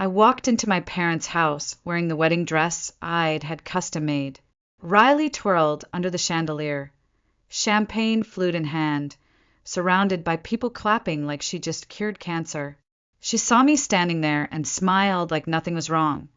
I walked into my parents' house wearing the wedding dress I'd had custom made. Riley twirled under the chandelier, champagne flute in hand, surrounded by people clapping like she just cured cancer. She saw me standing there and smiled like nothing was wrong,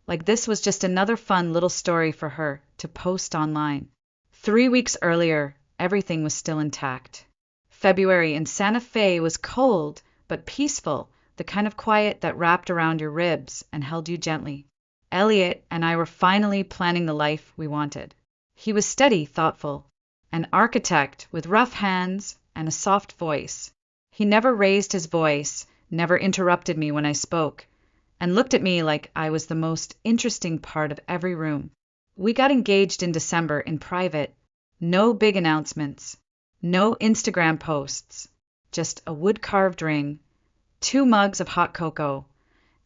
like this was just another fun little story for her to post online. 3 weeks earlier, everything was still intact. February in Santa Fe was cold, but peaceful, the kind of quiet that wrapped around your ribs and held you gently. Elliot and I were finally planning the life we wanted. He was steady, thoughtful, an architect with rough hands and a soft voice. He never raised his voice, never interrupted me when I spoke, and looked at me like I was the most interesting part of every room. We got engaged in December in private. No big announcements, no Instagram posts, just a wood-carved ring, 2 mugs of hot cocoa,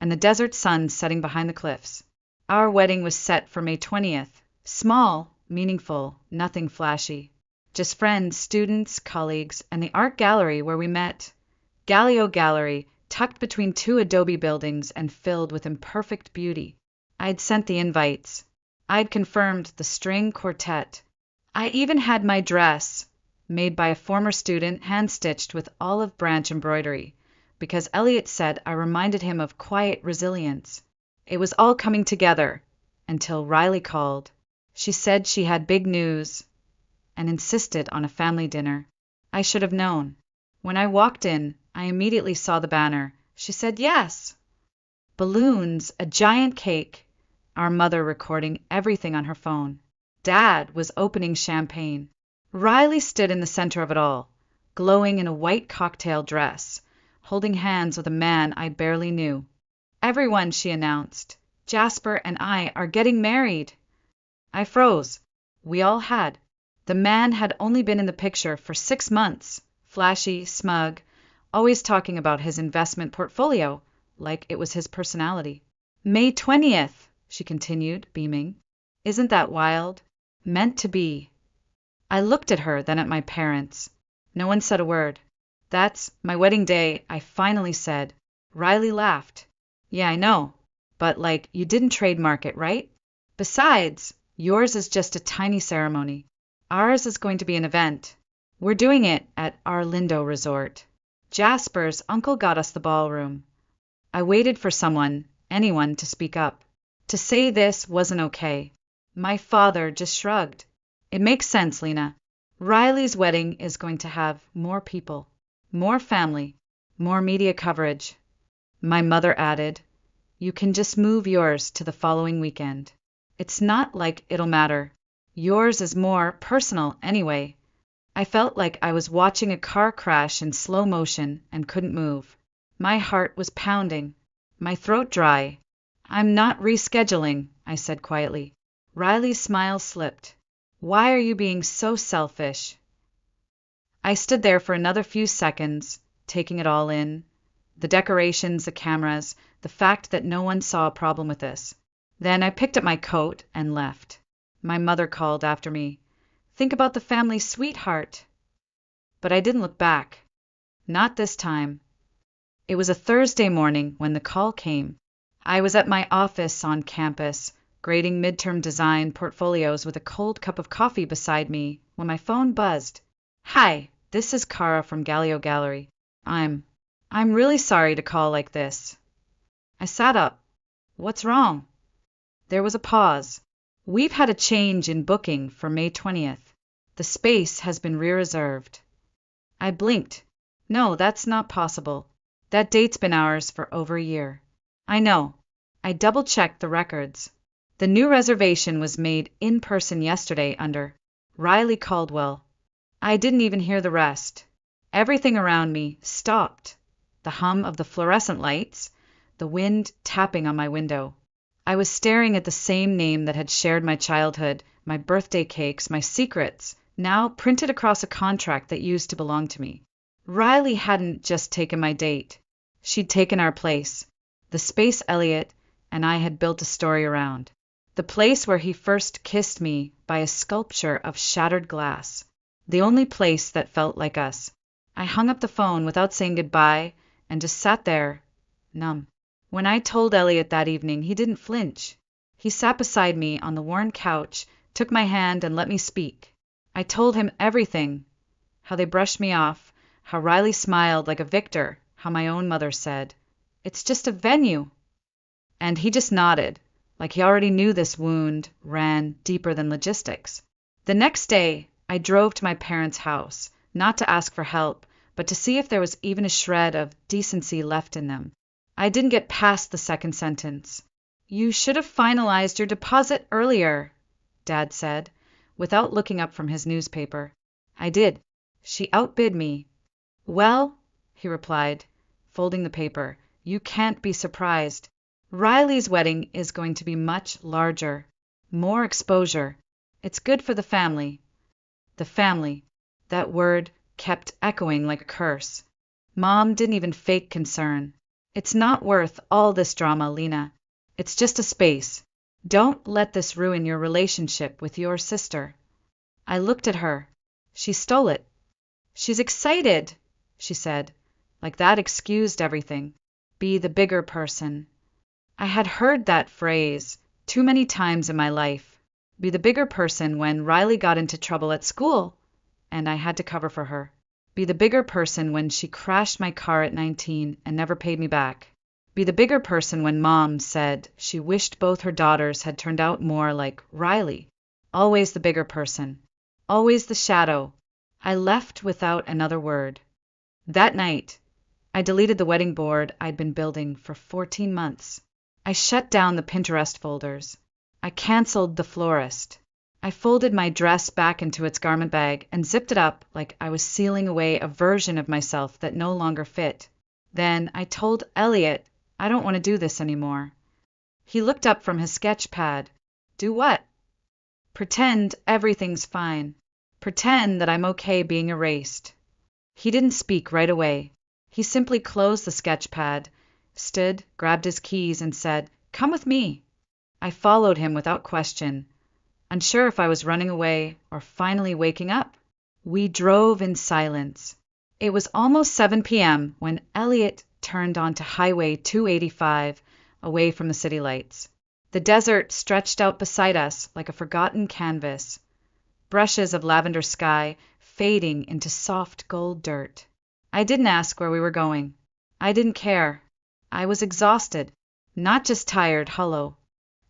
and the desert sun setting behind the cliffs. Our wedding was set for May 20th. Small, meaningful, nothing flashy. Just friends, students, colleagues, and the art gallery where we met. Galileo Gallery, tucked between 2 adobe buildings and filled with imperfect beauty. I'd sent the invites. I'd confirmed the string quartet. I even had my dress, made by a former student, hand-stitched with olive branch embroidery, because Elliot said I reminded him of quiet resilience. It was all coming together, until Riley called. She said she had big news, and insisted on a family dinner. I should have known. When I walked in, I immediately saw the banner. She said yes. Balloons, a giant cake, our mother recording everything on her phone. Dad was opening champagne. Riley stood in the center of it all, glowing in a white cocktail dress, holding hands with a man I barely knew. Everyone, she announced, Jasper and I are getting married. I froze. We all had. The man had only been in the picture for 6 months, flashy, smug, always talking about his investment portfolio, like it was his personality. May 20th, she continued, beaming. Isn't that wild? Meant to be. I looked at her, then at my parents. No one said a word. That's my wedding day, I finally said. Riley laughed. Yeah, I know. But, you didn't trademark it, right? Besides, yours is just a tiny ceremony. Ours is going to be an event. We're doing it at our Lindo resort. Jasper's uncle got us the ballroom. I waited for anyone to speak up. To say this wasn't okay. My father just shrugged. It makes sense, Lena. Riley's wedding is going to have more people, more family, more media coverage. My mother added, you can just move yours to the following weekend. It's not like it'll matter. Yours is more personal anyway. I felt like I was watching a car crash in slow motion and couldn't move. My heart was pounding, my throat dry. I'm not rescheduling, I said quietly. Riley's smile slipped. Why are you being so selfish? I stood there for another few seconds, taking it all in. The decorations, the cameras, the fact that no one saw a problem with this. Then I picked up my coat and left. My mother called after me. Think about the family, sweetheart. But I didn't look back. Not this time. It was a Thursday morning when the call came. I was at my office on campus, grading midterm design portfolios with a cold cup of coffee beside me when my phone buzzed. Hi, this is Kara from Galileo Gallery. I'm really sorry to call like this. I sat up. What's wrong? There was a pause. We've had a change in booking for May 20th. The space has been re-reserved. I blinked. No, that's not possible. That date's been ours for over a year. I know. I double-checked the records. The new reservation was made in person yesterday under Riley Caldwell. I didn't even hear the rest. Everything around me stopped. The hum of the fluorescent lights, the wind tapping on my window. I was staring at the same name that had shared my childhood, my birthday cakes, my secrets, now printed across a contract that used to belong to me. Riley hadn't just taken my date. She'd taken our place, the space Elliot and I had built a story around. The place where he first kissed me by a sculpture of shattered glass. The only place that felt like us. I hung up the phone without saying goodbye and just sat there, numb. When I told Elliot that evening, he didn't flinch. He sat beside me on the worn couch, took my hand, and let me speak. I told him everything. How they brushed me off, how Riley smiled like a victor, how my own mother said, "It's just a venue." And he just nodded, like he already knew this wound ran deeper than logistics. The next day, I drove to my parents' house, not to ask for help, but to see if there was even a shred of decency left in them. I didn't get past the second sentence. "You should have finalized your deposit earlier," Dad said, without looking up from his newspaper. I did. She outbid me. "Well," he replied, folding the paper, "you can't be surprised. Riley's wedding is going to be much larger. More exposure. It's good for the family." The family. That word kept echoing like a curse. Mom didn't even fake concern. "It's not worth all this drama, Lena. It's just a space. Don't let this ruin your relationship with your sister." I looked at her. She stole it. "She's excited," she said, like that excused everything. Be the bigger person. I had heard that phrase too many times in my life. Be the bigger person when Riley got into trouble at school, and I had to cover for her. Be the bigger person when she crashed my car at 19 and never paid me back. Be the bigger person when Mom said she wished both her daughters had turned out more like Riley. Always the bigger person. Always the shadow. I left without another word. That night, I deleted the wedding board I'd been building for 14 months. I shut down the Pinterest folders. I canceled the florist. I folded my dress back into its garment bag and zipped it up like I was sealing away a version of myself that no longer fit. Then I told Elliot I don't want to do this anymore. He looked up from his sketch pad. "Do what?" "Pretend everything's fine. Pretend that I'm okay being erased." He didn't speak right away. He simply closed the sketch pad, stood, grabbed his keys, and said, "Come with me." I followed him without question, unsure if I was running away or finally waking up. We drove in silence. It was almost 7 p.m. when Elliot turned onto Highway 285, away from the city lights. The desert stretched out beside us like a forgotten canvas, brushes of lavender sky fading into soft gold dirt. I didn't ask where we were going. I didn't care. I was exhausted, not just tired, hollow.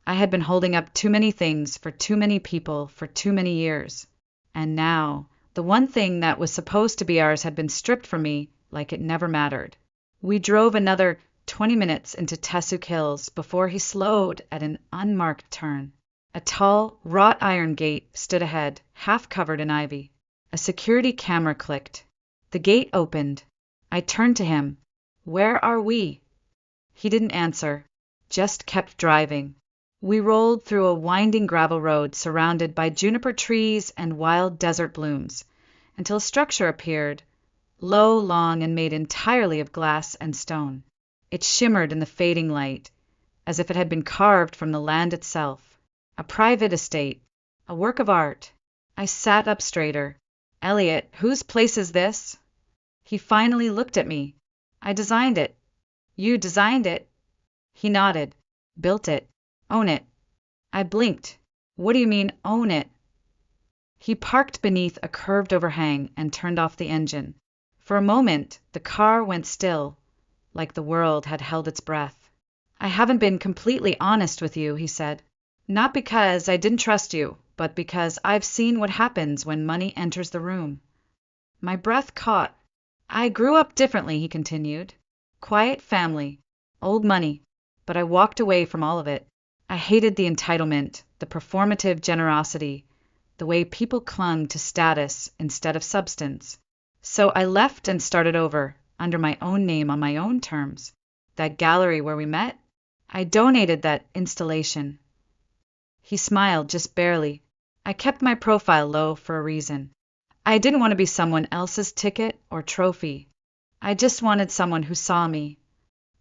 I had been holding up too many things for too many people for too many years. And now, the one thing that was supposed to be ours had been stripped from me like it never mattered. We drove another 20 minutes into Tessuk Hills before he slowed at an unmarked turn. A tall, wrought iron gate stood ahead, half covered in ivy. A security camera clicked. The gate opened. I turned to him. "Where are we?" He didn't answer, just kept driving. We rolled through a winding gravel road surrounded by juniper trees and wild desert blooms, until a structure appeared, low, long, and made entirely of glass and stone. It shimmered in the fading light, as if it had been carved from the land itself. A private estate, a work of art. I sat up straighter. "Elliot, whose place is this?" He finally looked at me. "I designed it." "You designed it?" He nodded. "Built it. Own it." I blinked. "What do you mean, own it?" He parked beneath a curved overhang and turned off the engine. For a moment, the car went still, like the world had held its breath. "I haven't been completely honest with you," he said. "Not because I didn't trust you, but because I've seen what happens when money enters the room." My breath caught. "I grew up differently," he continued. "Quiet family, old money, but I walked away from all of it. I hated the entitlement, the performative generosity, the way people clung to status instead of substance. So I left and started over, under my own name on my own terms. That gallery where we met, I donated that installation." He smiled just barely. "I kept my profile low for a reason. I didn't want to be someone else's ticket or trophy. I just wanted someone who saw me."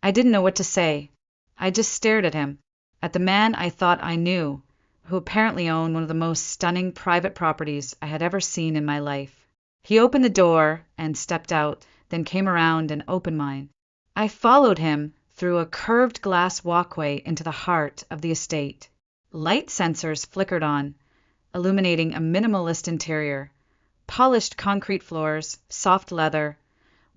I didn't know what to say. I just stared at him, at the man I thought I knew, who apparently owned one of the most stunning private properties I had ever seen in my life. He opened the door and stepped out, then came around and opened mine. I followed him through a curved glass walkway into the heart of the estate. Light sensors flickered on, illuminating a minimalist interior. Polished concrete floors, soft leather,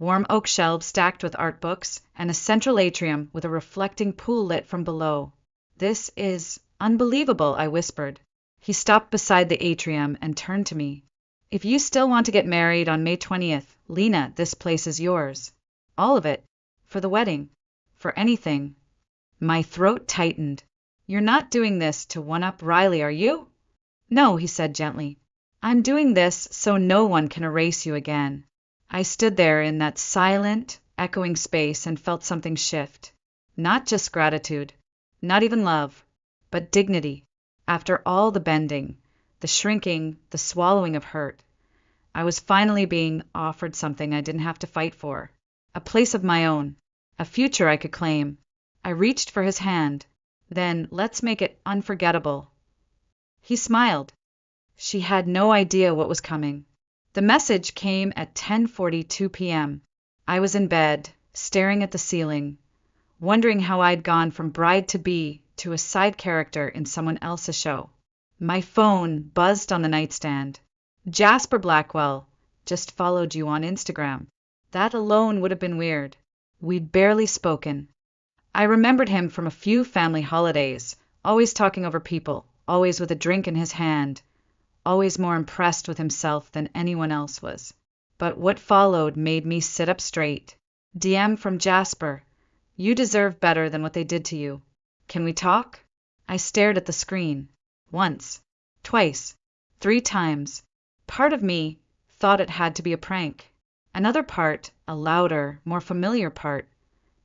warm oak shelves stacked with art books, and a central atrium with a reflecting pool lit from below. "This is unbelievable," I whispered. He stopped beside the atrium and turned to me. "If you still want to get married on May 20th, Lena, this place is yours. All of it. For the wedding. For anything." My throat tightened. "You're not doing this to one-up Riley, are you?" "No," he said gently. "I'm doing this so no one can erase you again." I stood there in that silent, echoing space and felt something shift. Not just gratitude, not even love, but dignity. After all the bending, the shrinking, the swallowing of hurt, I was finally being offered something I didn't have to fight for. A place of my own, a future I could claim. I reached for his hand. "Then let's make it unforgettable." He smiled. She had no idea what was coming. The message came at 10:42 p.m. I was in bed, staring at the ceiling, wondering how I'd gone from bride-to-be to a side character in someone else's show. My phone buzzed on the nightstand. "Jasper Blackwell just followed you on Instagram." That alone would have been weird. We'd barely spoken. I remembered him from a few family holidays, always talking over people, always with a drink in his hand, always more impressed with himself than anyone else was. But what followed made me sit up straight. "DM from Jasper. You deserve better than what they did to you. Can we talk?" I stared at the screen. Once. Twice. 3 times. Part of me thought it had to be a prank. Another part, a louder, more familiar part,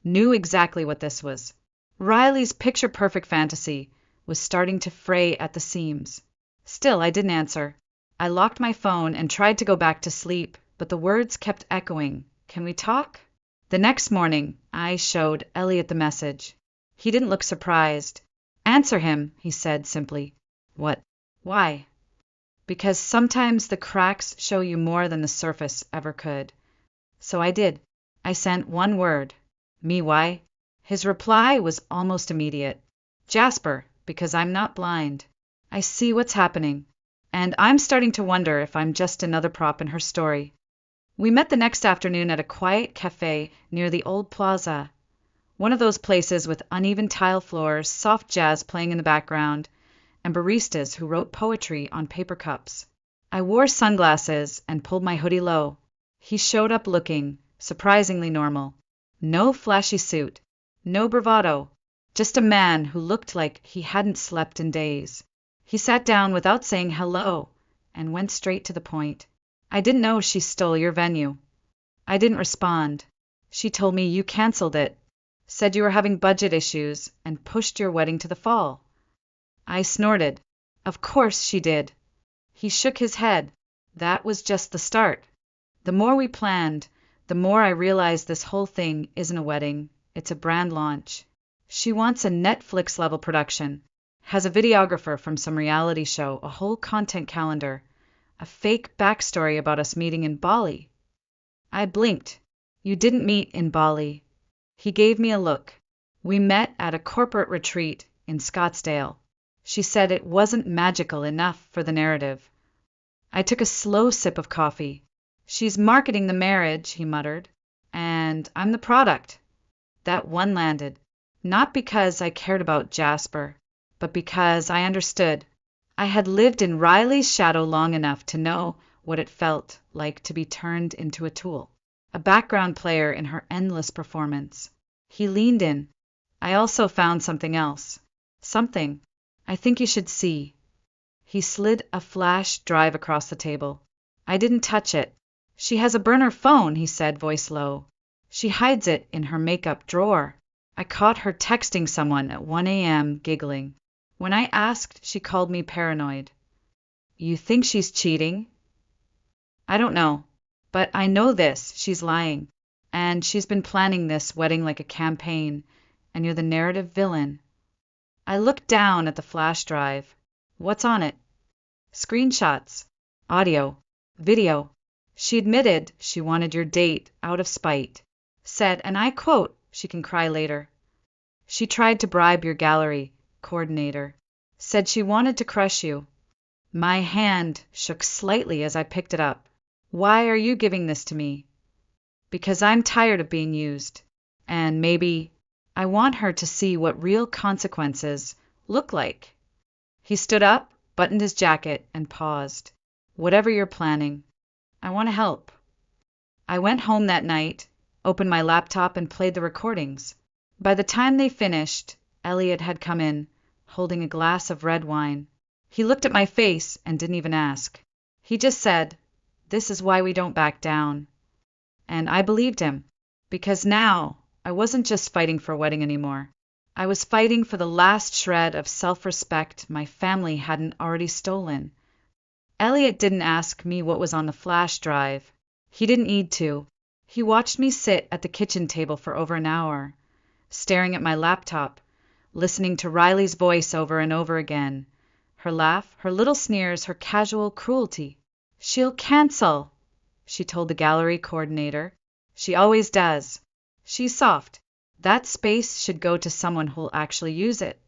knew exactly what this was. Riley's picture-perfect fantasy was starting to fray at the seams. Still, I didn't answer. I locked my phone and tried to go back to sleep, but the words kept echoing. "Can we talk?" The next morning, I showed Elliot the message. He didn't look surprised. "Answer him," he said simply. "What? Why?" "Because sometimes the cracks show you more than the surface ever could." So I did. I sent one word. "Me why?" His reply was almost immediate. "Jasper, because I'm not blind. I see what's happening, and I'm starting to wonder if I'm just another prop in her story." We met the next afternoon at a quiet cafe near the old plaza, one of those places with uneven tile floors, soft jazz playing in the background, and baristas who wrote poetry on paper cups. I wore sunglasses and pulled my hoodie low. He showed up looking surprisingly normal. No flashy suit, no bravado, just a man who looked like he hadn't slept in days. He sat down without saying hello and went straight to the point. "I didn't know she stole your venue." I didn't respond. "She told me you canceled it, said you were having budget issues, and pushed your wedding to the fall." I snorted. "Of course she did." He shook his head. "That was just the start. The more we planned, the more I realized this whole thing isn't a wedding, it's a brand launch. She wants a Netflix-level production, has a videographer from some reality show, a whole content calendar, a fake backstory about us meeting in Bali." I blinked. "You didn't meet in Bali." He gave me a look. "We met at a corporate retreat in Scottsdale." She said it wasn't magical enough for the narrative. I took a slow sip of coffee. "She's marketing the marriage," he muttered, "and I'm the product." That one landed. Not because I cared about Jasper, but because I understood. I had lived in Riley's shadow long enough to know what it felt like to be turned into a tool, a background player in her endless performance. He leaned in. "I also found something else. Something I think you should see." He slid a flash drive across the table. I didn't touch it. "She has a burner phone," he said, voice low. "She hides it in her makeup drawer. I caught her texting someone at 1 a.m. giggling. When I asked, she called me paranoid." "You think she's cheating?" "I don't know. But I know this, she's lying. And she's been planning this wedding like a campaign, and you're the narrative villain." I looked down at the flash drive. "What's on it?" "Screenshots. Audio. Video. She admitted she wanted your date out of spite. Said, and I quote, she can cry later. She tried to bribe your gallery coordinator. Said she wanted to crush you. My hand shook slightly as I picked it up. Why are you giving this to me? Because I'm tired of being used. And maybe I want her to see what real consequences look like. He stood up, buttoned his jacket, and paused. Whatever you're planning, I want to help. I went home that night, opened my laptop, and played the recordings. By the time they finished, Elliot had come in, holding a glass of red wine. He looked at my face and didn't even ask. He just said, "This is why we don't back down." And I believed him, because now I wasn't just fighting for a wedding anymore. I was fighting for the last shred of self-respect my family hadn't already stolen. Elliot didn't ask me what was on the flash drive. He didn't need to. He watched me sit at the kitchen table for over an hour, staring at my laptop, listening to Riley's voice over and over again. Her laugh, her little sneers, her casual cruelty. "She'll cancel," she told the gallery coordinator. "She always does. She's soft. That space should go to someone who'll actually use it."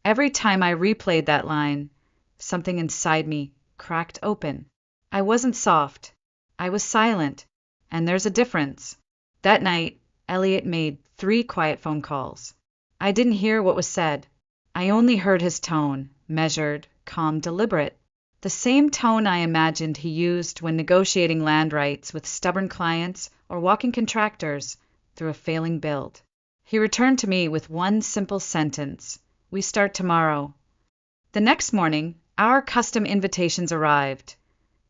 Every time I replayed that line, something inside me cracked open. I wasn't soft. I was silent. And there's a difference. That night, Elliot made 3 quiet phone calls. I didn't hear what was said. I only heard his tone, measured, calm, deliberate. The same tone I imagined he used when negotiating land rights with stubborn clients or walking contractors through a failing build. He returned to me with one simple sentence: "We start tomorrow." The next morning, our custom invitations arrived,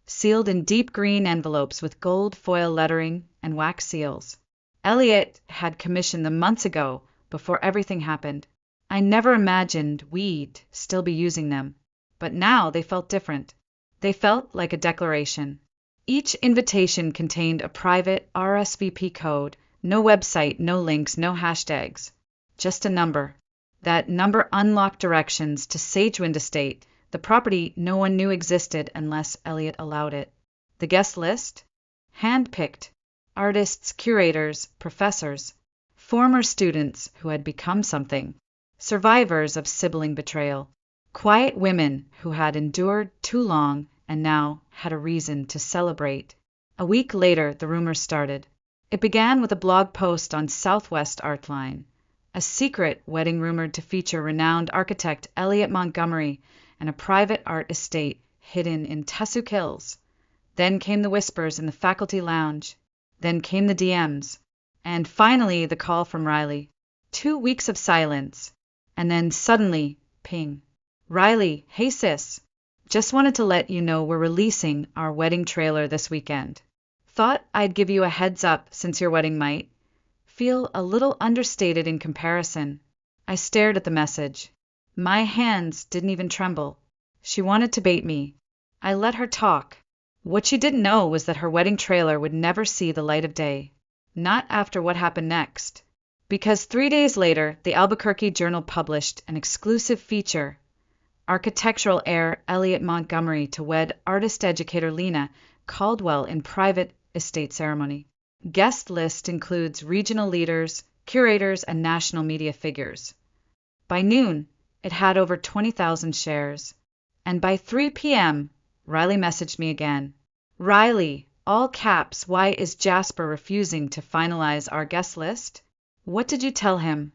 sealed in deep green envelopes with gold foil lettering and wax seals. Elliot had commissioned them months ago, before everything happened. I never imagined we'd still be using them, but now they felt different. They felt like a declaration. Each invitation contained a private RSVP code, no website, no links, no hashtags, just a number. That number unlocked directions to Sagewind Estate, the property no one knew existed unless Elliot allowed it. The guest list? Hand-picked. Artists, curators, professors, former students who had become something, survivors of sibling betrayal, quiet women who had endured too long and now had a reason to celebrate. A week later, the rumors started. It began with a blog post on Southwest Artline, a secret wedding rumored to feature renowned architect Elliot Montgomery and a private art estate hidden in Tussock Hills. Then came the whispers in the faculty lounge. Then came the DMs. And finally the call from Riley. 2 weeks of silence. And then suddenly, ping. "Riley, hey sis. Just wanted to let you know we're releasing our wedding trailer this weekend. Thought I'd give you a heads up since your wedding might feel a little understated in comparison." I stared at the message. My hands didn't even tremble. She wanted to bait me. I let her talk. What she didn't know was that her wedding trailer would never see the light of day. Not after what happened next. Because 3 days later, the Albuquerque Journal published an exclusive feature. Architectural heir Elliot Montgomery to wed artist educator Lena Caldwell in private estate ceremony. Guest list includes regional leaders, curators, and national media figures. By noon, it had over 20,000 shares. And by 3 p.m., Riley messaged me again. "Riley, all caps, why is Jasper refusing to finalize our guest list? What did you tell him?"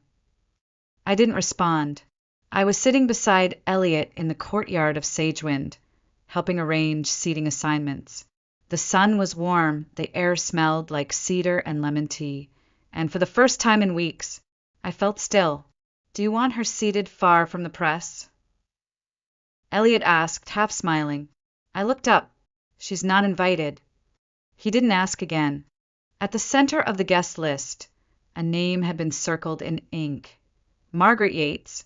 I didn't respond. I was sitting beside Elliot in the courtyard of Sagewind, helping arrange seating assignments. The sun was warm, the air smelled like cedar and lemon tea, and for the first time in weeks, I felt still. "Do you want her seated far from the press?" Elliot asked, half smiling. I looked up. "She's not invited." He didn't ask again. At the center of the guest list, a name had been circled in ink. Margaret Yates,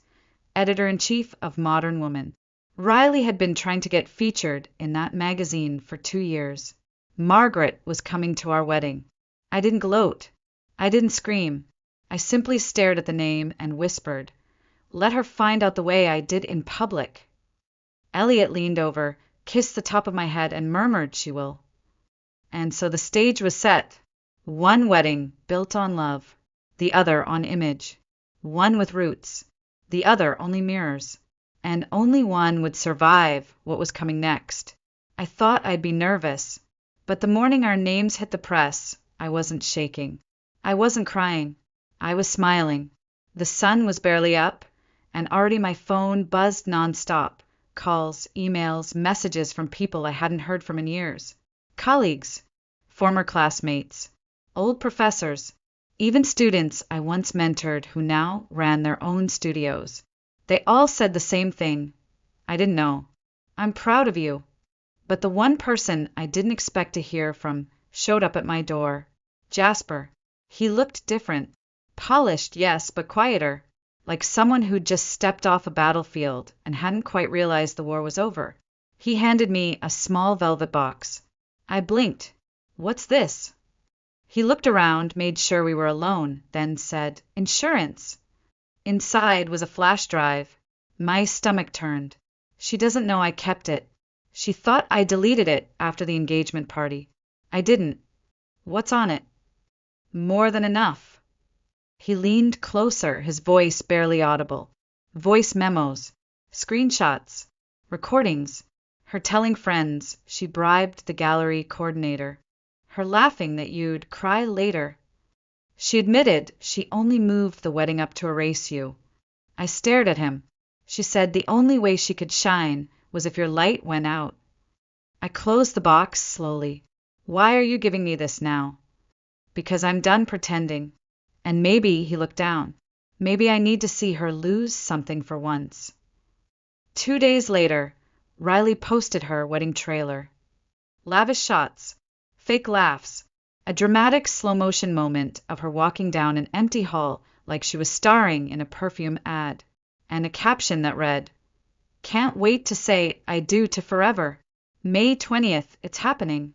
editor-in-chief of Modern Woman. Riley had been trying to get featured in that magazine for 2 years. Margaret was coming to our wedding. I didn't gloat. I didn't scream. I simply stared at the name and whispered, "Let her find out the way I did in public." Elliot leaned over, kissed the top of my head, and murmured, "She will." And so the stage was set. One wedding built on love, the other on image. one with roots, the other only mirrors, and only one would survive what was coming next. I thought I'd be nervous, but the morning our names hit the press, I wasn't shaking. I wasn't crying. I was smiling. The sun was barely up, and already my phone buzzed nonstop. Calls, emails, messages from people I hadn't heard from in years. Colleagues, former classmates, old professors, even students I once mentored who now ran their own studios. They all said the same thing. I didn't know. I'm proud of you. But the one person I didn't expect to hear from showed up at my door. Jasper. He looked different. Polished, yes, but quieter. Like someone who'd just stepped off a battlefield and hadn't quite realized the war was over. He handed me a small velvet box. I blinked. What's this? He looked around, made sure we were alone, then said, Insurance. Inside was a flash drive. My stomach turned. She doesn't know I kept it. She thought I deleted it after the engagement party. I didn't. What's on it? More than enough. He leaned closer, his voice barely audible. Voice memos, screenshots, recordings, her telling friends she bribed the gallery coordinator, her laughing that you'd cry later. She admitted she only moved the wedding up to erase you. I stared at him. She said the only way she could shine was if your light went out. I closed the box slowly. Why are you giving me this now? Because I'm done pretending. And maybe, he looked down, maybe I need to see her lose something for once. 2 days later, Riley posted her wedding trailer. Lavish shots, fake laughs, a dramatic slow-motion moment of her walking down an empty hall like she was starring in a perfume ad, and a caption that read, Can't wait to say I do to forever. May 20th, it's happening.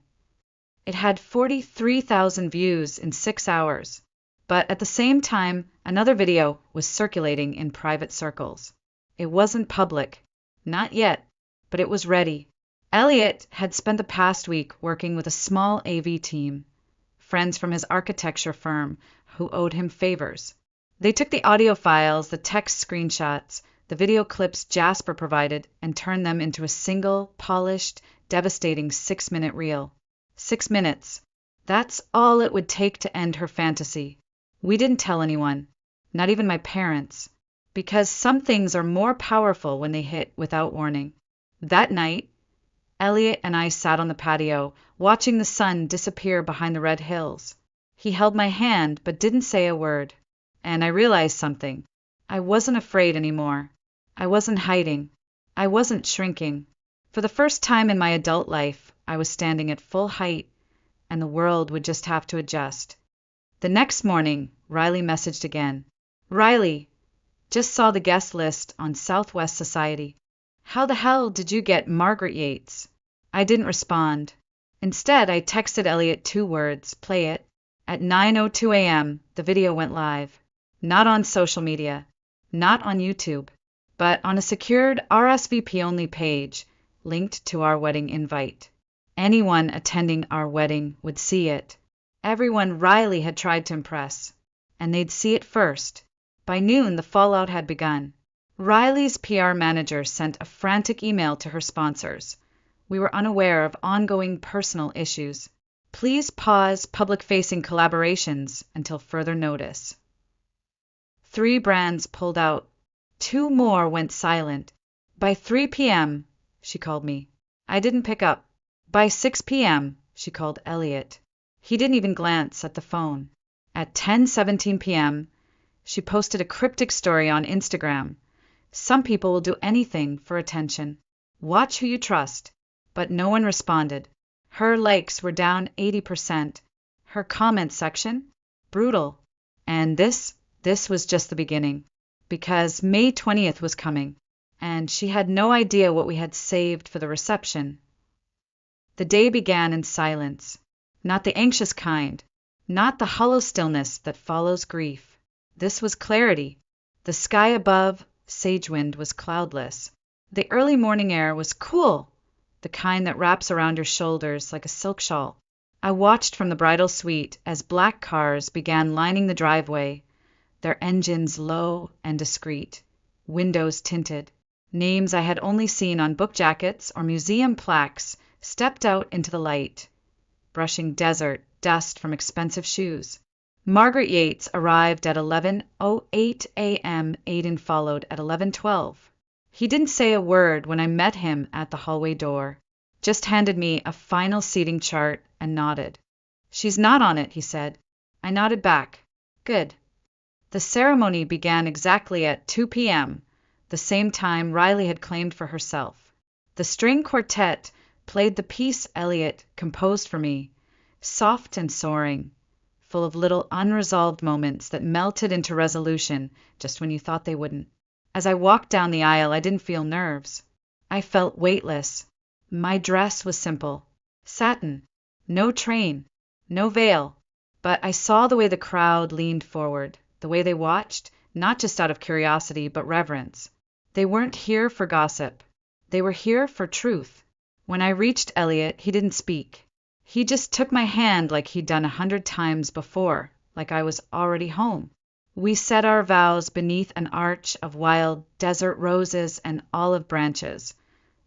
It had 43,000 views in 6 hours. But at the same time, another video was circulating in private circles. It wasn't public. Not yet, but it was ready. Elliot had spent the past week working with a small AV team, friends from his architecture firm who owed him favors. They took the audio files, the text screenshots, the video clips Jasper provided, and turned them into a single, polished, devastating 6-minute reel. 6 minutes. That's all it would take to end her fantasy. We didn't tell anyone, not even my parents, because some things are more powerful when they hit without warning. That night, Elliot and I sat on the patio, watching the sun disappear behind the red hills. He held my hand but didn't say a word. And I realized something. I wasn't afraid anymore. I wasn't hiding. I wasn't shrinking. For the first time in my adult life, I was standing at full height, and the world would just have to adjust. The next morning, Riley messaged again. Riley, just saw the guest list on Southwest Society. How the hell did you get Margaret Yates? I didn't respond. Instead, I texted Elliot 2 words, play it. At 9:02 a.m., the video went live. Not on social media, not on YouTube, but on a secured RSVP-only page linked to our wedding invite. Anyone attending our wedding would see it. Everyone Riley had tried to impress, and they'd see it first. By noon, the fallout had begun. Riley's PR manager sent a frantic email to her sponsors. We were unaware of ongoing personal issues. Please pause public-facing collaborations until further notice. 3 brands pulled out. 2 more went silent. By 3 p.m., she called me. I didn't pick up. By 6 p.m., she called Elliot. He didn't even glance at the phone. At 10:17 p.m., she posted a cryptic story on Instagram. Some people will do anything for attention. Watch who you trust. But no one responded. Her likes were down 80%. Her comment section? Brutal. And this was just the beginning. Because May 20th was coming, and she had no idea what we had saved for the reception. The day began in silence. Not the anxious kind, not the hollow stillness that follows grief. This was clarity. The sky above Sagewind was cloudless. The early morning air was cool, the kind that wraps around your shoulders like a silk shawl. I watched from the bridal suite as black cars began lining the driveway, their engines low and discreet, windows tinted. Names I had only seen on book jackets or museum plaques stepped out into the light, brushing desert dust from expensive shoes. Margaret Yates arrived at 11:08 a.m. Aidan followed at 11:12. He didn't say a word when I met him at the hallway door, just handed me a final seating chart and nodded. "She's not on it," he said. I nodded back. "Good." The ceremony began exactly at 2 p.m., the same time Riley had claimed for herself. The string quartet played the piece Elliot composed for me, soft and soaring, full of little unresolved moments that melted into resolution just when you thought they wouldn't. As I walked down the aisle, I didn't feel nerves. I felt weightless. My dress was simple. Satin. No train. No veil. But I saw the way the crowd leaned forward, the way they watched, not just out of curiosity, but reverence. They weren't here for gossip. They were here for truth. When I reached Elliot, he didn't speak. He just took my hand like he'd done 100 times before, like I was already home. We said our vows beneath an arch of wild desert roses and olive branches,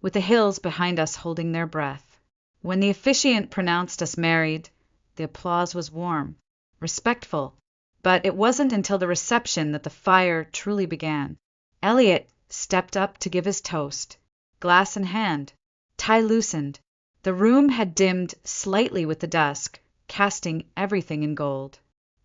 with the hills behind us holding their breath. When the officiant pronounced us married, the applause was warm, respectful, but it wasn't until the reception that the fire truly began. Elliot stepped up to give his toast, glass in hand. Tie loosened. The room had dimmed slightly with the dusk, casting everything in gold.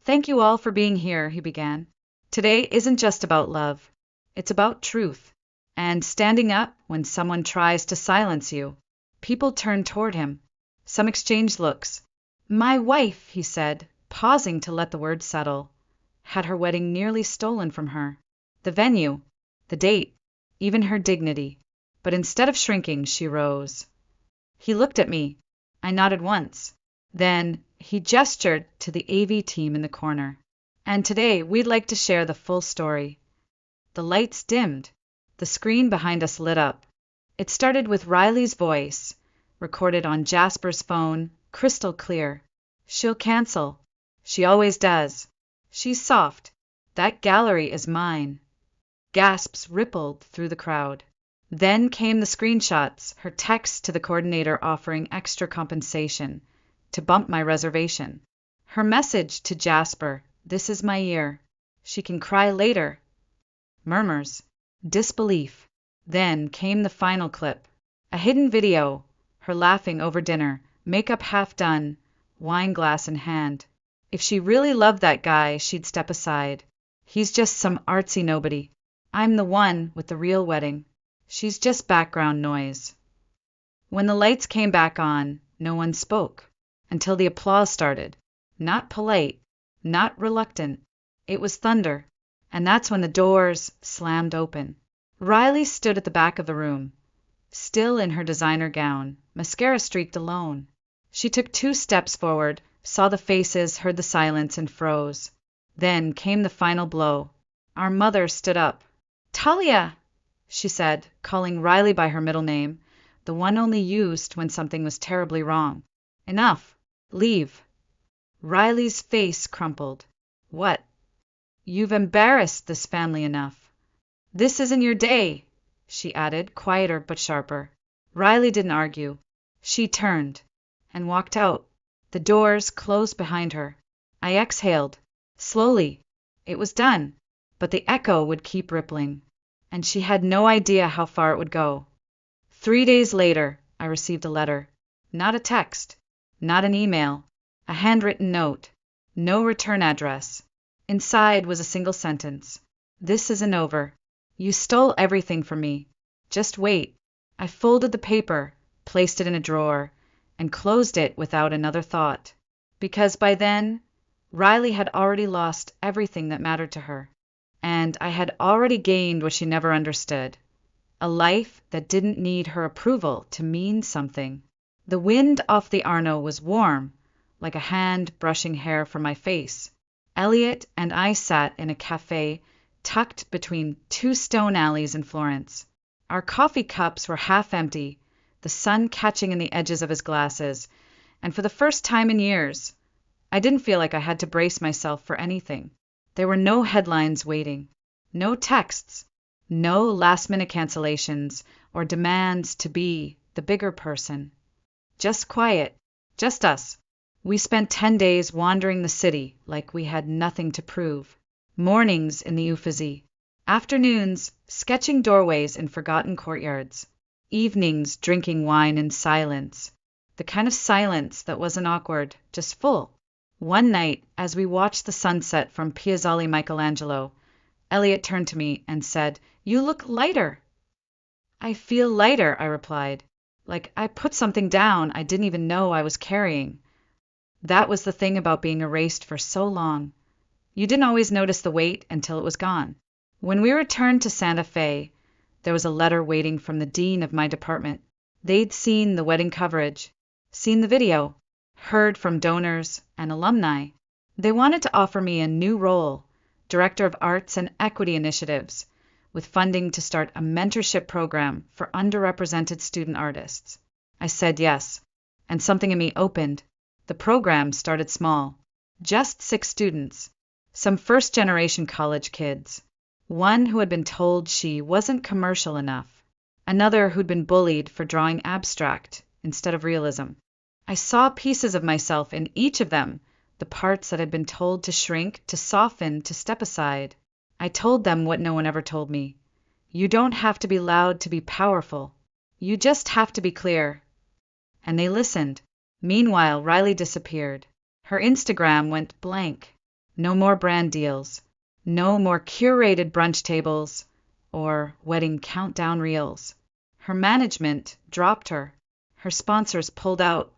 "Thank you all for being here," he began. "Today isn't just about love. It's about truth, and standing up when someone tries to silence you." People turned toward him. Some exchanged looks. "My wife," he said, pausing to let the words settle, "had her wedding nearly stolen from her. The venue, the date, even her dignity. But instead of shrinking, she rose." He looked at me. I nodded once. Then he gestured to the AV team in the corner. "And today we'd like to share the full story." The lights dimmed. The screen behind us lit up. It started with Riley's voice, recorded on Jasper's phone, crystal clear. "She'll cancel. She always does. She's soft. That gallery is mine." Gasps rippled through the crowd. Then came the screenshots, her text to the coordinator offering extra compensation to bump my reservation. Her message to Jasper, "This is my year. She can cry later." Murmurs. Disbelief. Then came the final clip. A hidden video, her laughing over dinner, makeup half done, wine glass in hand. If she really loved that guy, she'd step aside. He's just some artsy nobody. I'm the one with the real wedding. She's just background noise. When the lights came back on, no one spoke, until the applause started. Not polite, not reluctant. It was thunder, and that's when the doors slammed open. Riley stood at the back of the room, still in her designer gown, mascara streaked alone. She took 2 steps forward, saw the faces, heard the silence, and froze. Then came the final blow. Our mother stood up. "Talia!" she said, calling Riley by her middle name, the one only used when something was terribly wrong. "Enough. Leave." Riley's face crumpled. "What?" "You've embarrassed this family enough." "This isn't your day," she added, quieter but sharper. Riley didn't argue. She turned and walked out. The doors closed behind her. I exhaled. Slowly. It was done, but the echo would keep rippling, and she had no idea how far it would go. 3 days later, I received a letter. Not a text, not an email, a handwritten note, no return address. Inside was a single sentence. "This isn't over. You stole everything from me. Just wait." I folded the paper, placed it in a drawer, and closed it without another thought. Because by then, Riley had already lost everything that mattered to her. And I had already gained what she never understood. A life that didn't need her approval to mean something. The wind off the Arno was warm, like a hand brushing hair from my face. Elliot and I sat in a cafe tucked between 2 stone alleys in Florence. Our coffee cups were half empty, the sun catching in the edges of his glasses, and for the first time in years, I didn't feel like I had to brace myself for anything. There were no headlines waiting, no texts, no last-minute cancellations or demands to be the bigger person. Just quiet, just us. We spent 10 days wandering the city like we had nothing to prove. Mornings in the Uffizi, afternoons sketching doorways in forgotten courtyards, evenings drinking wine in silence, the kind of silence that wasn't awkward, just full. One night, as we watched the sunset from Piazzale Michelangelo, Elliot turned to me and said, "You look lighter." "I feel lighter," I replied, like I put something down I didn't even know I was carrying. That was the thing about being erased for so long. You didn't always notice the weight until it was gone. When we returned to Santa Fe, there was a letter waiting from the dean of my department. They'd seen the wedding coverage, seen the video, heard from donors and alumni. They wanted to offer me a new role, Director of Arts and Equity Initiatives, with funding to start a mentorship program for underrepresented student artists. I said yes, and something in me opened. The program started small, just 6 students, some first-generation college kids, one who had been told she wasn't commercial enough, another who'd been bullied for drawing abstract instead of realism. I saw pieces of myself in each of them, the parts that had been told to shrink, to soften, to step aside. I told them what no one ever told me. You don't have to be loud to be powerful. You just have to be clear. And they listened. Meanwhile, Riley disappeared. Her Instagram went blank. No more brand deals. No more curated brunch tables or wedding countdown reels. Her management dropped her. Her sponsors pulled out.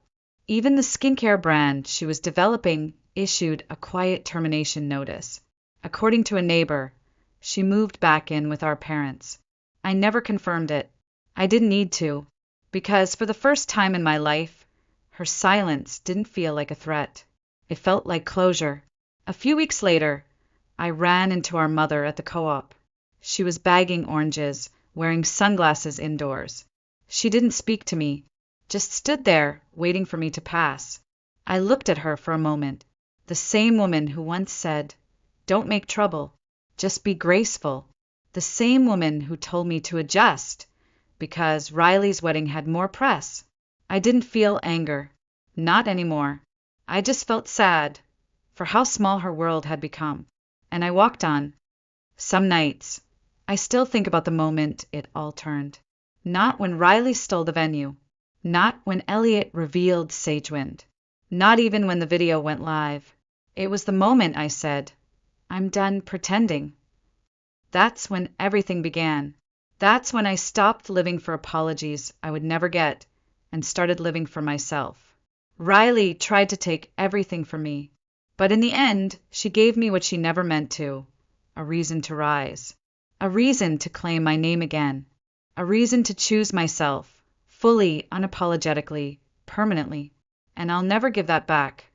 Even the skincare brand she was developing issued a quiet termination notice. According to a neighbor, she moved back in with our parents. I never confirmed it. I didn't need to, because for the first time in my life, her silence didn't feel like a threat. It felt like closure. A few weeks later, I ran into our mother at the co-op. She was bagging oranges, wearing sunglasses indoors. She didn't speak to me, just stood there, waiting for me to pass. I looked at her for a moment. The same woman who once said, "Don't make trouble, just be graceful." The same woman who told me to adjust, because Riley's wedding had more press. I didn't feel anger. Not anymore. I just felt sad for how small her world had become. And I walked on. Some nights, I still think about the moment it all turned. Not when Riley stole the venue. Not when Elliot revealed Sagewind. Not even when the video went live. It was the moment I said, "I'm done pretending." That's when everything began. That's when I stopped living for apologies I would never get and started living for myself. Riley tried to take everything from me, but in the end, she gave me what she never meant to, a reason to rise, a reason to claim my name again, a reason to choose myself, fully, unapologetically, permanently, and I'll never give that back.